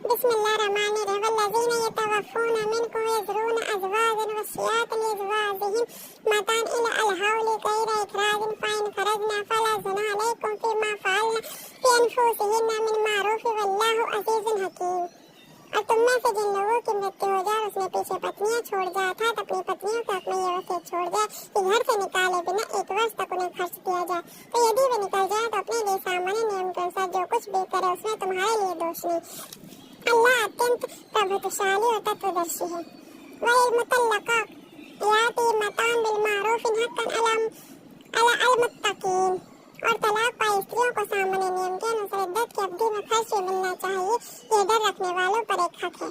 बिस्मिल्लाहिर्रहमानिर्रहीम वल्लज़ीना यतवफ़्फ़ूना मिनकुम यज़रूना अज़वाजन वसिय्यातन लिअज़वाजिहिम मताअन इलल हौलि गैरा इखराजिन फ़इन ख़रजना फ़ला जुनाह अलैकुम फ़ीमा फ़अलना फ़ी अनफ़ुसिहिन्ना मिन मारूफ़ वल्लाहु अज़ीज़ुन हकीम। और तुम में से जिन लोगों की मृत्यु हो जाए उसने पीछे पत्नियां छोड़ जाए था तो अपनी पत्नियों के हक में ये वसीयत छोड़ जाए कि घर से निकाले बिना 1 वर्ष तक उन्हें खर्च दिया जाए, तो यदि वे निकल जाए तो अपने लिए सामान्य नियम के अनुसार जो कुछ भी करे उसमें तुम्हारे लिए दोष नहीं। अल्लाह अत्यंत प्रभुत्वशाली और तत्वदर्शी है। वल मुतल्लक़ात याती मतान बिल मारूफ़ हक़्क़न अला मुत्तक़ीन, और तलाक पाई स्त्रियों को सामान्य नियम के अनुसार इद्दत की अवधि में खर्च मिलना चाहिए, ये डर रखने वालों पर एक हक है।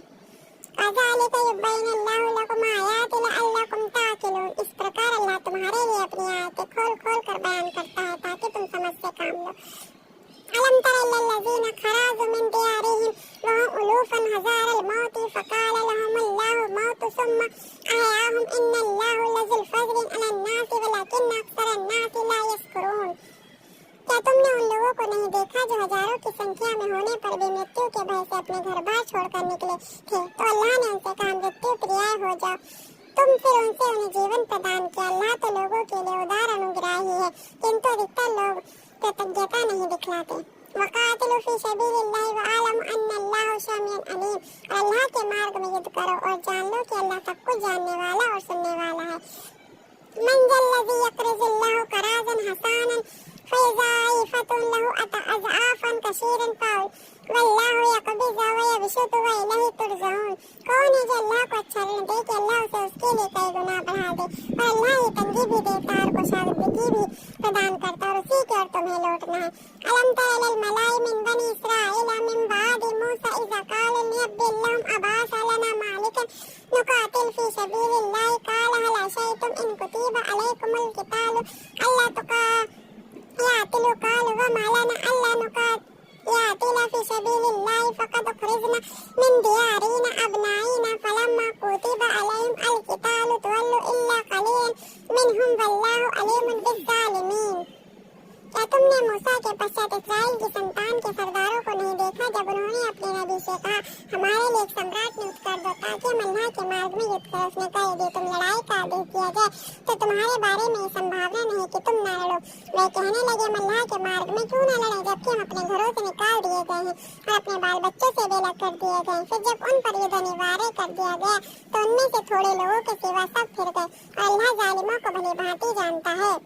कज़ालिक युबय्यिनुल्लाहु लकुम आयातिहि लअल्लकुम ताक़िलून, इस प्रकार अल्लाह तुम्हारे लिए अपनी आयतें खोल खोल कर बयान करता है ताकि तुम समझ से काम लो। अलम तरा इलल्लज़ीना खरजू मिन दियारिहिम वहुम उलूफुन हज़ारल मौति फ़क़ाल लहुमुल्लाहु मौतु सुम्मा अहयाहुम इन्नल्लाहा लज़ुल फ़ज़लिन अलन्नासि वलकिन्न अक्सरन्नासि ला यश्कुरून। क्या तुमने उन लोगों को नहीं देखा जो हजारों की संख्या में होने पर भी मृत्यु के भय से अपने घर बार छोड़कर निकले थे, तो अल्लाह ने उनसे कहा मृत्यु प्रिय हो जाओ, तुम फिर उनसे उन्हें जीवन प्रदान किया। अल्लाह तो लोगों के लिए उदार अनुग्राही है, किंतु अधिकतर लोग कृतज्ञता नहीं दिखलाते। वक़ातिलू फ़ी सबीलिल्लाहि वअलमू अन्नल्लाहा समीउन अलीम, अल्लाह के मार्ग में युद्ध करो और जान लो कि अल्लाह सब कुछ जानने वाला और सुनने वाला है। मन ज़ल्लज़ी यक़रिज़ुल्लाहु क़राज़न हसानन फ़यज़ाइफ़तुन लहु अज़आफ़न कसीरन वल्लाहु यक़बिज़ु व यबसुतु व इलैहि तुरजऊन। कौन है जो अल्लाह को अच्छा ऋण दे कि अल्लाह उसे उसके लिए कई गुना बढ़ा दे, और अल्लाह ही तंगी भी देता है और कुशादगी भी प्रदान करता है, और उसी की ओर तुम्हें लौटना है। अलम तरा इलल मलाई मिन बनी इसराईल मिन बादि मूसा इज़ क़ालू लिनबिय्यहुम अबाअस लना मालिकन नुक़ातिल फ़ी सबीलिल्लाहि क़ाल हल अशय्तुम इन कुतिबा अलैकुमुल क़ितालु अल्ला तुक़ातिलू क़ालू वमा लना अल्ला नुक़ातिला फ़ी सबीलिल्लाहि फ़क़द उख़रिजना मिन दियारिना अबनाइना फलम्मा कुतिबा अलैहिम अल क़ितालु तवल्लू इल्ला क़लीलन मिनहुम वल्लाहु अलीमुन बिज़्ज़ालिमीन। क्या तुमने मूसा के पश्चात इस्राएल की संतान के सरदारों को नहीं देखा जब उन्होंने अपने नबी से कहा हमारे लिए एक सम्राट नियुक्त कर दो ताकि हम अल्लाह के मार्ग में युद्ध करें। उसने कहा यदि तुम लड़ाई का आदेश दिया जाए तो तुम्हारे बारे में संभावना नहीं कि तुम न लड़ो। वे कहने लगे हम अल्लाह के मार्ग में क्यों न लड़ें जबकि हम अपने घरों से निकाल दिए गए हैं और अपने बाल बच्चों से बेलग कर दिए गए। फिर जब उन पर युद्ध अनिवार्य कर दिया गया तो उनमें से थोड़े लोगों के सिवा सब फिर गए, और अल्लाह जालिमों को भली भांति जानता है।